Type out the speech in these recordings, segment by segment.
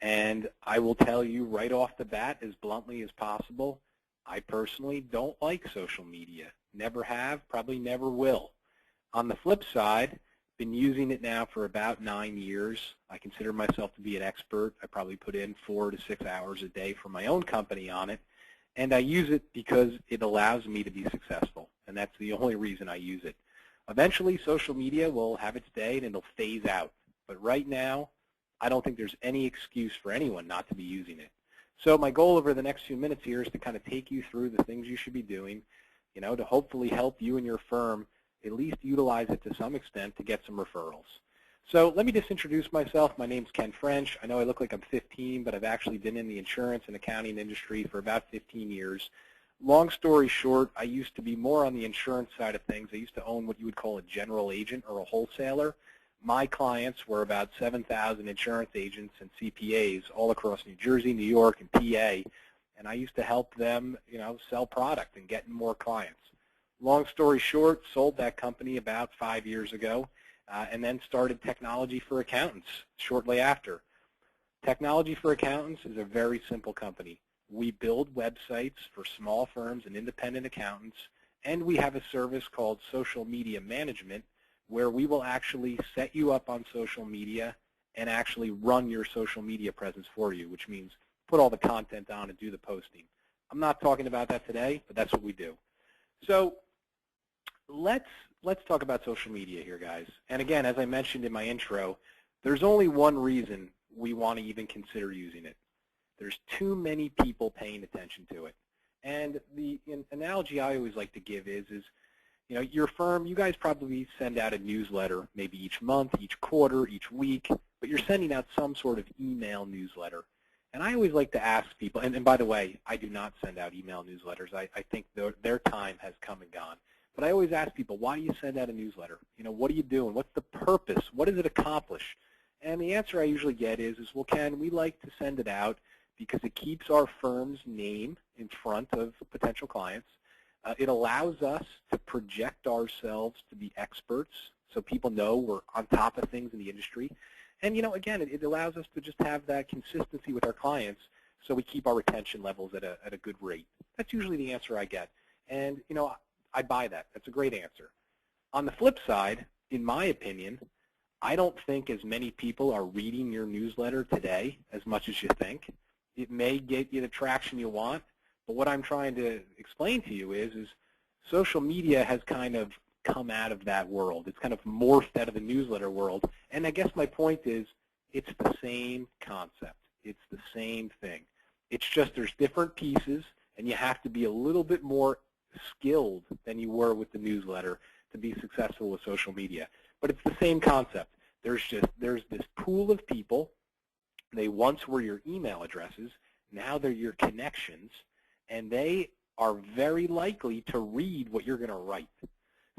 And I will tell you right off the bat, as bluntly as possible, I personally don't like social media. Never have, probably never will. On the flip side, been using it now for about 9 years. I consider myself to be an expert. I probably put in 4 to 6 hours a day for my own company on it. And I use it because it allows me to be successful. And that's the only reason I use it. Eventually, social media will have its day and it'll phase out. But right now, I don't think there's any excuse for anyone not to be using it. So my goal over the next few minutes here is to kind of take you through the things you should be doing, to hopefully help you and your firm at least utilize it to some extent to get some referrals. So let me just introduce myself. My name's Ken French. I know I look like I'm 15, but I've actually been in the insurance and accounting industry for about 15 years. Long story short, I used to be more on the insurance side of things. I used to own what you would call a general agent or a wholesaler. My clients were about 7,000 insurance agents and CPAs all across New Jersey, New York, and PA, and I used to help them, sell product and get more clients. Long story short, sold that company about 5 years ago, and then started Technology for Accountants shortly after. Technology for Accountants is a very simple company. We build websites for small firms and independent accountants, and we have a service called Social Media Management, where we will actually set you up on social media and actually run your social media presence for you, which means put all the content on and do the posting. I'm not talking about that today, but that's what we do. So let's talk about social media here, guys. And again, as I mentioned in my intro, there's only one reason we want to even consider using it. There's too many people paying attention to it. And the analogy I always like to give is your firm, you guys probably send out a newsletter maybe each month, each quarter, each week, but you're sending out some sort of email newsletter. And I always like to ask people, and by the way, I do not send out email newsletters. I think their time has come and gone. But I always ask people, why do you send out a newsletter? What are you doing? What's the purpose? What does it accomplish? And the answer I usually get is well, Ken, we like to send it out because it keeps our firm's name in front of potential clients. It allows us to project ourselves to be experts so people know we're on top of things in the industry. And, again, it allows us to just have that consistency with our clients so we keep our retention levels at a good rate. That's usually the answer I get. And, I buy that. That's a great answer. On the flip side, in my opinion, I don't think as many people are reading your newsletter today as much as you think. It may get you the traction you want, but what I'm trying to explain to you is social media has kind of come out of that world. It's kind of morphed out of the newsletter world. And I guess my point is it's the same concept. It's the same thing. It's just there's different pieces, and you have to be a little bit more skilled than you were with the newsletter to be successful with social media. But it's the same concept. There's this pool of people. They once were your email addresses. Now they're your connections. And they are very likely to read what you're going to write.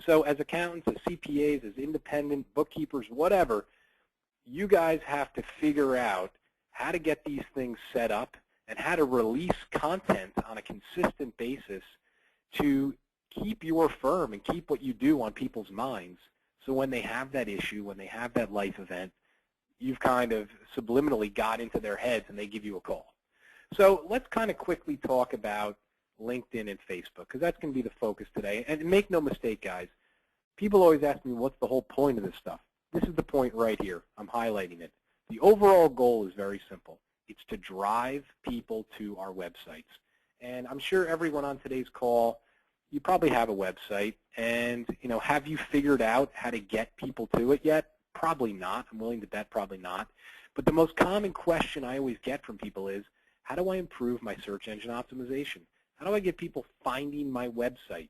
So as accountants, as CPAs, as independent bookkeepers, whatever, you guys have to figure out how to get these things set up and how to release content on a consistent basis to keep your firm and keep what you do on people's minds. So when they have that issue, when they have that life event, you've kind of subliminally got into their heads and they give you a call. So let's kind of quickly talk about LinkedIn and Facebook, because that's going to be the focus today. And make no mistake, guys, people always ask me, what's the whole point of this stuff? This is the point right here. I'm highlighting it. The overall goal is very simple. It's to drive people to our websites. And I'm sure everyone on today's call, you probably have a website. And, have you figured out how to get people to it yet? Probably not. I'm willing to bet probably not. But the most common question I always get from people is, how do I improve my search engine optimization? How do I get people finding my website?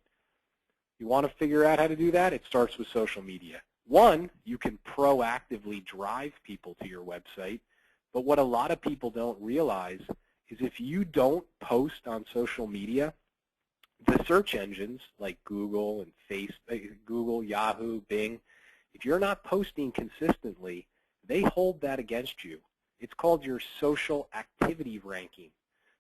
You want to figure out how to do that? It starts with social media. One, you can proactively drive people to your website. But what a lot of people don't realize is if you don't post on social media, the search engines like Google and Facebook, Google, Yahoo, Bing, if you're not posting consistently, they hold that against you. It's called your social activity ranking.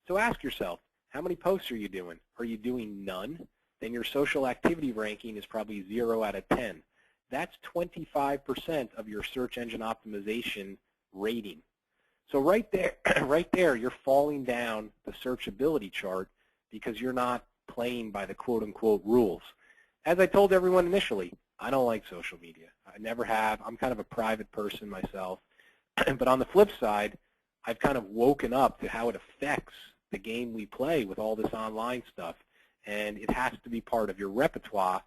So ask yourself, how many posts are you doing? Are you doing none? Then your social activity ranking is probably 0 out of 10. That's 25% of your search engine optimization rating. So right there, right there, you're falling down the searchability chart because you're not playing by the quote-unquote rules. As I told everyone initially, I don't like social media. I never have. I'm kind of a private person myself. But on the flip side, I've kind of woken up to how it affects the game we play with all this online stuff. And it has to be part of your repertoire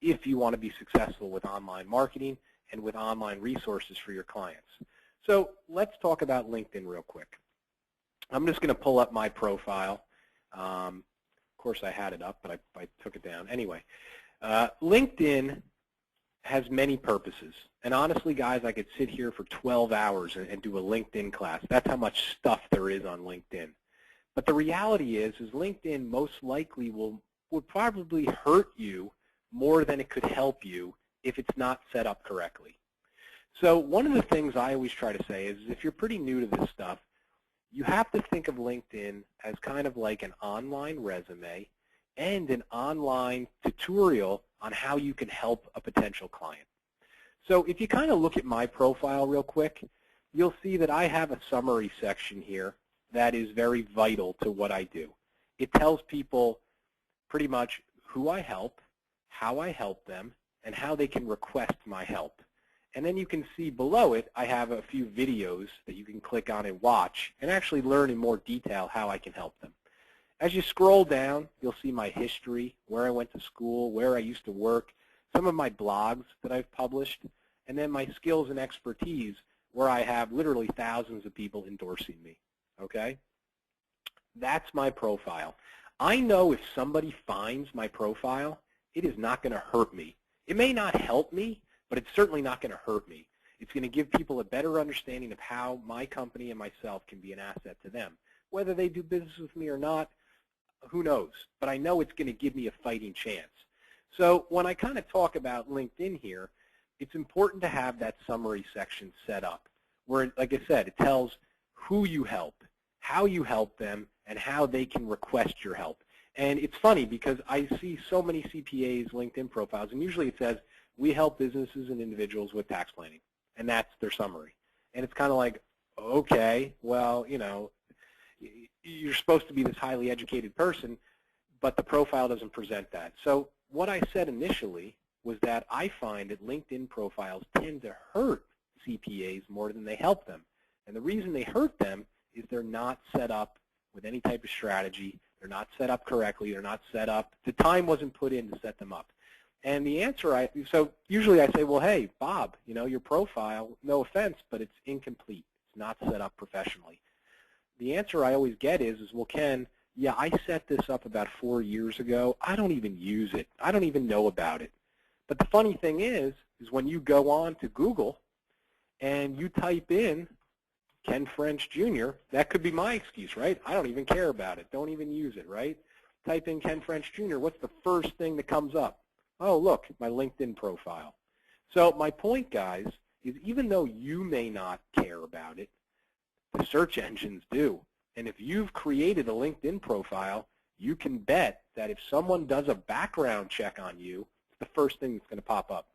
if you want to be successful with online marketing and with online resources for your clients. So let's talk about LinkedIn real quick. I'm just going to pull up my profile. Of course, I had it up, but I took it down. Anyway, LinkedIn has many purposes. And honestly, guys, I could sit here for 12 hours and do a LinkedIn class. That's how much stuff there is on LinkedIn. But the reality is LinkedIn most likely would probably hurt you more than it could help you if it's not set up correctly. So one of the things I always try to say is if you're pretty new to this stuff, you have to think of LinkedIn as kind of like an online resume and an online tutorial on how you can help a potential client. So if you kind of look at my profile real quick, you'll see that I have a summary section here that is very vital to what I do. It tells people pretty much who I help, how I help them, and how they can request my help. And then you can see below it, I have a few videos that you can click on and watch and actually learn in more detail how I can help them. As you scroll down, you'll see my history, where I went to school, where I used to work, some of my blogs that I've published, and then my skills and expertise where I have literally thousands of people endorsing me. Okay? That's my profile. I know if somebody finds my profile, it is not going to hurt me. It may not help me, but it's certainly not going to hurt me. It's going to give people a better understanding of how my company and myself can be an asset to them. Whether they do business with me or not, who knows? But I know it's going to give me a fighting chance. So when I kind of talk about LinkedIn here, it's important to have that summary section set up where, like I said, it tells who you help, how you help them, and how they can request your help. And it's funny because I see so many CPAs LinkedIn profiles, and usually it says, we help businesses and individuals with tax planning, and that's their summary. And it's kind of like, okay, well, you know, you're supposed to be this highly educated person, but the profile doesn't present that. So what I said initially was that I find that LinkedIn profiles tend to hurt CPAs more than they help them. And the reason they hurt them is they're not set up with any type of strategy. They're not set up correctly. They're not set up. The time wasn't put in to set them up. And the answer, so usually I say, well, hey, Bob, you know, your profile, no offense, but it's incomplete. It's not set up professionally. The answer I always get is, well, Ken, yeah, I set this up about 4 years ago. I don't even use it. I don't even know about it. But the funny thing is when you go on to Google and you type in Ken French Jr., that could be my excuse, right? I don't even care about it. Don't even use it, right? Type in Ken French Jr., what's the first thing that comes up? Oh, look, my LinkedIn profile. So my point, guys, is even though you may not care about it, the search engines do. And if you've created a LinkedIn profile, you can bet that if someone does a background check on you, it's the first thing that's going to pop up.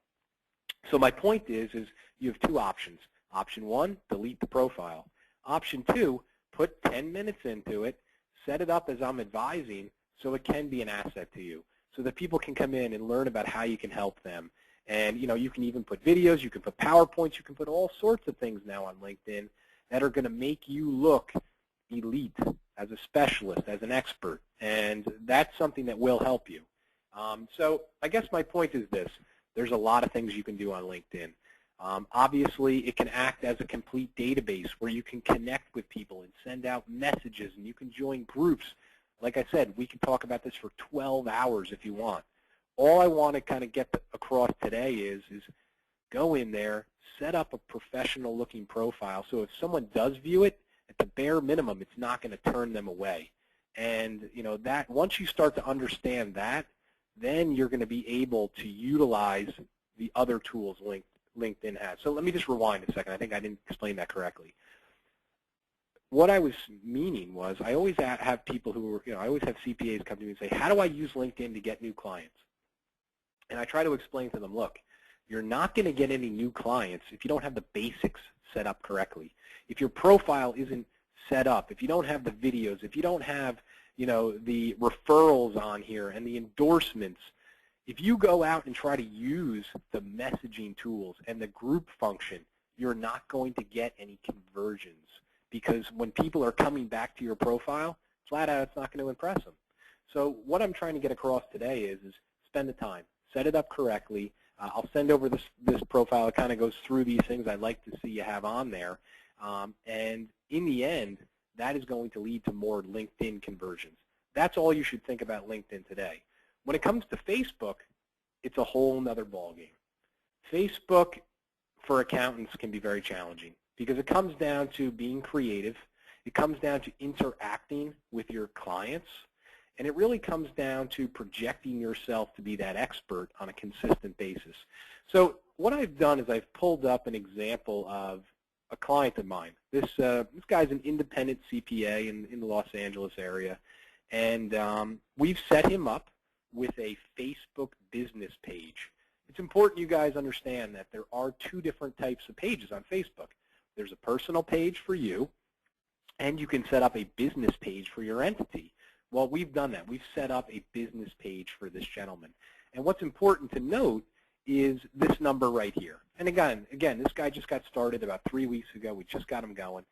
So my point is you have two options. Option one, delete the profile. Option two, put 10 minutes into it, set it up as I'm advising so it can be an asset to you, so that people can come in and learn about how you can help them. And, you know, you can even put videos, you can put PowerPoints, you can put all sorts of things now on LinkedIn that are going to make you look elite as a specialist, as an expert. And that's something that will help you. So I guess my point is this. There's a lot of things you can do on LinkedIn. Obviously, it can act as a complete database where you can connect with people and send out messages, and you can join groups. Like I said, we can talk about this for 12 hours if you want. All I want to kind of get across today is go in there, set up a professional-looking profile, so if someone does view it, at the bare minimum, it's not going to turn them away. And you know that once you start to understand that, then you're going to be able to utilize the other tools LinkedIn has. So let me just rewind a second. I think I didn't explain that correctly. What I was meaning was I always have people who are, you know, I always have CPAs come to me and say, how do I use LinkedIn to get new clients? And I try to explain to them, look, You're not going to get any new clients if you don't have the basics set up correctly. If your profile isn't set up, if you don't have the videos, if you don't have, the referrals on here and the endorsements, if you go out and try to use the messaging tools and the group function, you're not going to get any conversions, because when people are coming back to your profile, flat out, it's not going to impress them. So what I'm trying to get across today is spend the time, set it up correctly. I'll send over this profile. It kind of goes through these things I'd like to see you have on there. And in the end, that is going to lead to more LinkedIn conversions. That's all you should think about LinkedIn today. When it comes to Facebook, it's a whole nother ballgame. Facebook for accountants can be very challenging because it comes down to being creative. It comes down to interacting with your clients. And it really comes down to projecting yourself to be that expert on a consistent basis. So what I've done is I've pulled up an example of a client of mine. This guy's an independent CPA in the Los Angeles area. And we've set him up with a Facebook business page. It's important you guys understand that there are two different types of pages on Facebook. There's a personal page for you, and you can set up a business page for your entity. Well, we've done that. We've set up a business page for this gentleman. And what's important to note is this number right here. And again, this guy just got started about 3 weeks ago. We just got him going.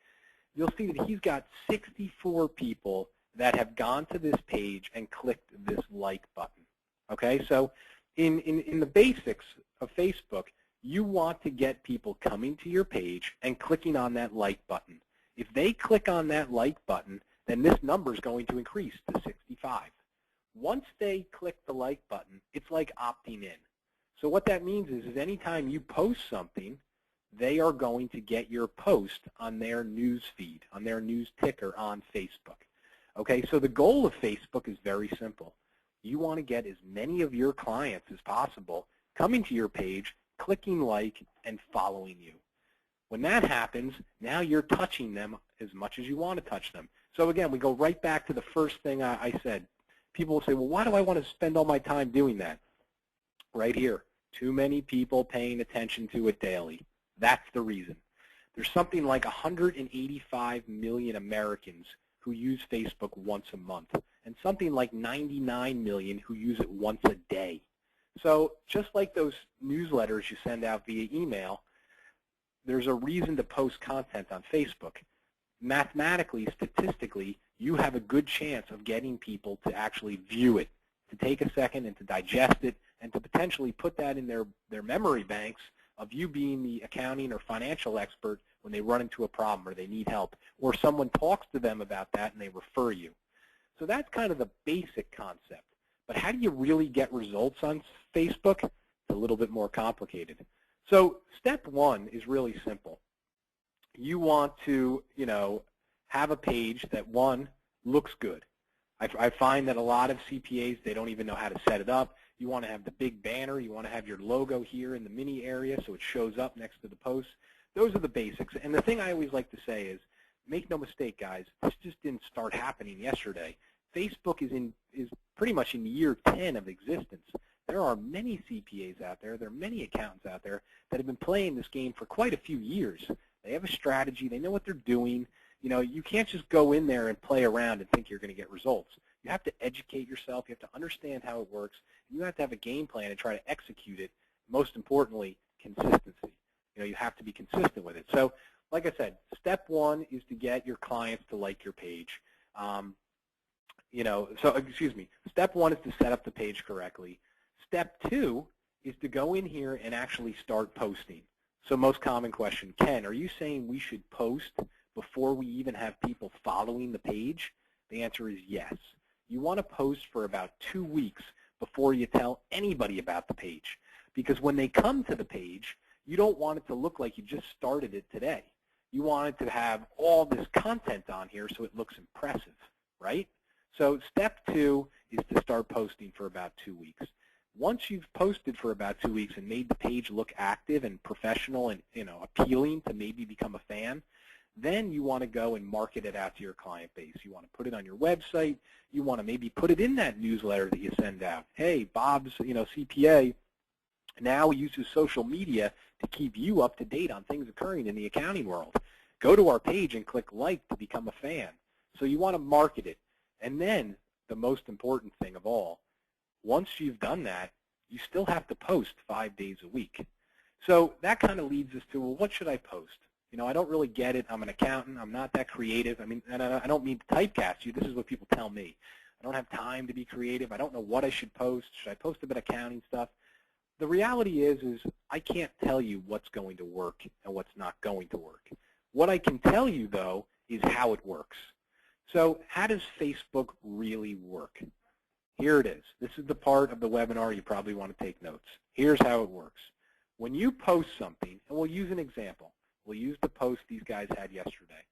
You'll see that he's got 64 people that have gone to this page and clicked this like button. Okay, so in the basics of Facebook, you want to get people coming to your page and clicking on that like button. If they click on that like button, then this number is going to increase to 65. Once they click the like button, it's like opting in. So what that means is anytime you post something, they are going to get your post on their news feed, on their news ticker on Facebook. Okay, so the goal of Facebook is very simple. You want to get as many of your clients as possible coming to your page, clicking like, and following you. When that happens, now you're touching them as much as you want to touch them. So again, we go right back to the first thing I said. People will say, well, why do I want to spend all my time doing that? Right here, too many people paying attention to it daily. That's the reason. There's something like 185 million Americans who use Facebook once a month, and something like 99 million who use it once a day. So just like those newsletters you send out via email, there's a reason to post content on Facebook. Mathematically, statistically, you have a good chance of getting people to actually view it, to take a second and to digest it, and to potentially put that in their memory banks of you being the accounting or financial expert when they run into a problem or they need help, or someone talks to them about that and they refer you. So that's kind of the basic concept. But how do you really get results on Facebook? It's a little bit more complicated. So step one is really simple. You want to, have a page that, one, looks good. I find that a lot of CPAs, they don't even know how to set it up. You want to have the big banner. You want to have your logo here in the mini area so it shows up next to the post. Those are the basics. And the thing I always like to say is, make no mistake, guys, this just didn't start happening yesterday. Facebook is pretty much in year 10 of existence. There are many CPAs out there. There are many accountants out there that have been playing this game for quite a few years. They have a strategy. They know what they're doing. You can't just go in there and play around and think you're going to get results. You have to educate yourself. You have to understand how it works. And you have to have a game plan and try to execute it. Most importantly, consistency. You have to be consistent with it. So, like I said, step one is to get your clients to like your page. Step one is to set up the page correctly. Step two is to go in here and actually start posting. So most common question, Ken, are you saying we should post before we even have people following the page? The answer is yes. You want to post for about 2 weeks before you tell anybody about the page. Because when they come to the page, you don't want it to look like you just started it today. You want it to have all this content on here so it looks impressive, right? So step two is to start posting for about 2 weeks. Once you've posted for about 2 weeks and made the page look active and professional and appealing to maybe become a fan, then you want to go and market it out to your client base. You want to put it on your website. You want to maybe put it in that newsletter that you send out. Hey, Bob's CPA now uses social media to keep you up to date on things occurring in the accounting world. Go to our page and click like to become a fan. So you want to market it. And then the most important thing of all, once you've done that, you still have to post 5 days a week. So that kind of leads us to, well, what should I post? You know, I don't really get it. I'm an accountant. I'm not that creative. I mean, and I don't mean to typecast you. This is what people tell me. I don't have time to be creative. I don't know what I should post. Should I post about accounting stuff? The reality is I can't tell you what's going to work and what's not going to work. What I can tell you, though, is how it works. So how does Facebook really work? Here it is. This is the part of the webinar you probably want to take notes. Here's how it works. When you post something, and we'll use an example. We'll use the post these guys had yesterday.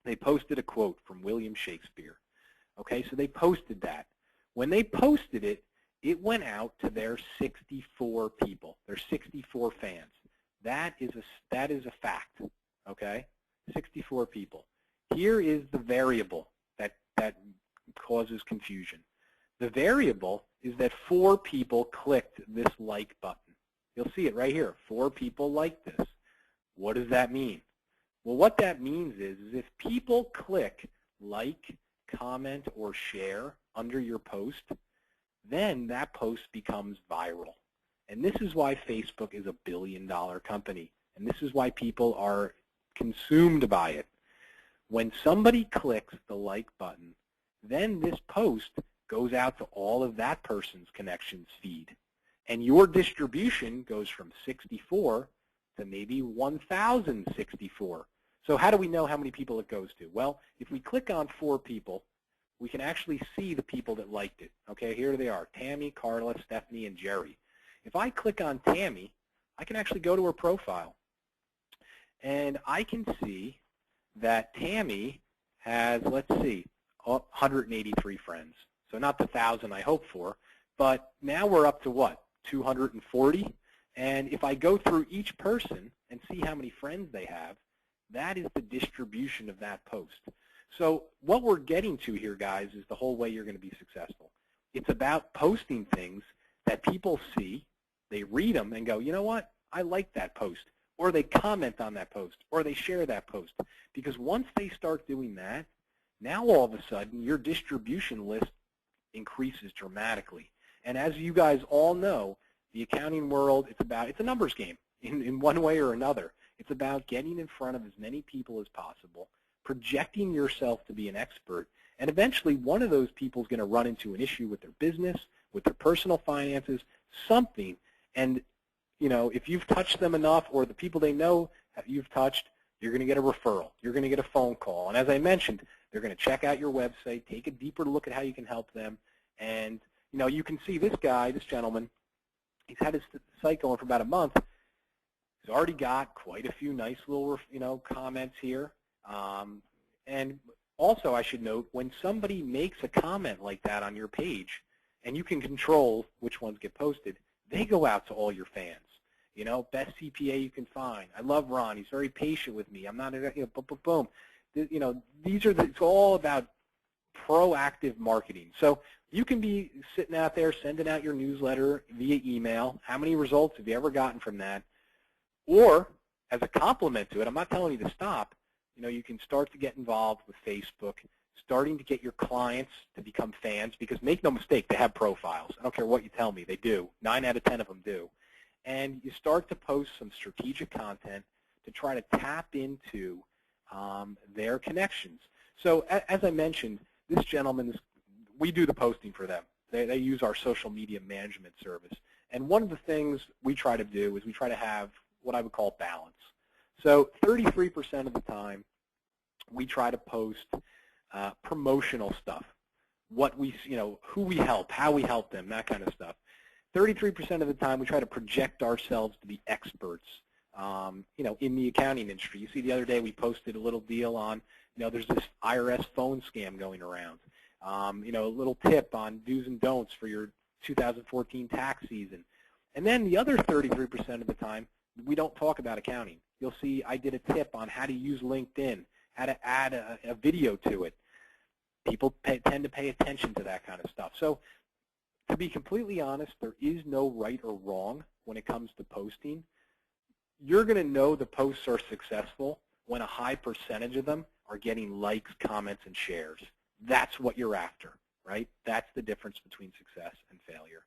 They posted a quote from William Shakespeare. Okay, so they posted that. When they posted it, it went out to their 64 people, their 64 fans. That is a fact, okay? 64 people. Here is the variable that causes confusion. The variable is that 4 people clicked this like button. You'll see it right here. 4 people liked this. What does that mean? Well, what that means is if people click like, comment, or share under your post, then that post becomes viral. And this is why Facebook is a billion-dollar company. And this is why people are consumed by it. When somebody clicks the like button, then this post goes out to all of that person's connections feed. And your distribution goes from 64 to maybe 1,064. So how do we know how many people it goes to? Well, if we click on 4 people, we can actually see the people that liked it. Okay, here they are, Tammy, Carla, Stephanie, and Jerry. If I click on Tammy, I can actually go to her profile. And I can see that Tammy has, let's see, 183 friends. So not the 1,000 I hoped for, but now we're up to what, 240? And if I go through each person and see how many friends they have, that is the distribution of that post. So what we're getting to here, guys, is the whole way you're going to be successful. It's about posting things that people see, they read them and go, you know what, I like that post. Or they comment on that post, or they share that post. Because once they start doing that, now all of a sudden your distribution list increases dramatically. And as you guys all know, the accounting world, it's a numbers game in one way or another. It's about getting in front of as many people as possible, projecting yourself to be an expert, and eventually one of those people is going to run into an issue with their business, with their personal finances, something. And you know, if you've touched them enough, or the people they know you've touched, you're going to get a referral. You're going to get a phone call. And as I mentioned, they're going to check out your website, take a deeper look at how you can help them. And you know, you can see this guy, this gentleman, he's had his site going for about a month. He's already got quite a few nice little, you know, comments here. And also, I should note, when somebody makes a comment like that on your page, and you can control which ones get posted, they go out to all your fans. You know, best CPA you can find. I love Ron. He's very patient with me. I'm not, you know, boom, boom, boom. You know, it's all about proactive marketing. So you can be sitting out there sending out your newsletter via email. How many results have you ever gotten from that? Or as a complement to it, I'm not telling you to stop. You know, you can start to get involved with Facebook, starting to get your clients to become fans, because make no mistake, they have profiles. I don't care what you tell me, they do. 9 out of 10 of them do. And you start to post some strategic content to try to tap into their connections. So as I mentioned, this gentleman, we do the posting for them. They use our social media management service. And one of the things we try to do is we try to have what I would call balance. So 33% of the time, we try to post promotional stuff, what we, you know, who we help, how we help them, that kind of stuff. 33% of the time, we try to project ourselves to be experts, you know, in the accounting industry. You see, the other day we posted a little deal on, you know, there's this IRS phone scam going around. You know, a little tip on do's and don'ts for your 2014 tax season. And then the other 33% of the time, we don't talk about accounting. You'll see I did a tip on how to use LinkedIn, how to add a video to it. People tend to pay attention to that kind of stuff. So To be completely honest, there is no right or wrong when it comes to posting. You're going to know the posts are successful when a high percentage of them are getting likes, comments, and shares. That's what you're after, right? That's the difference between success and failure.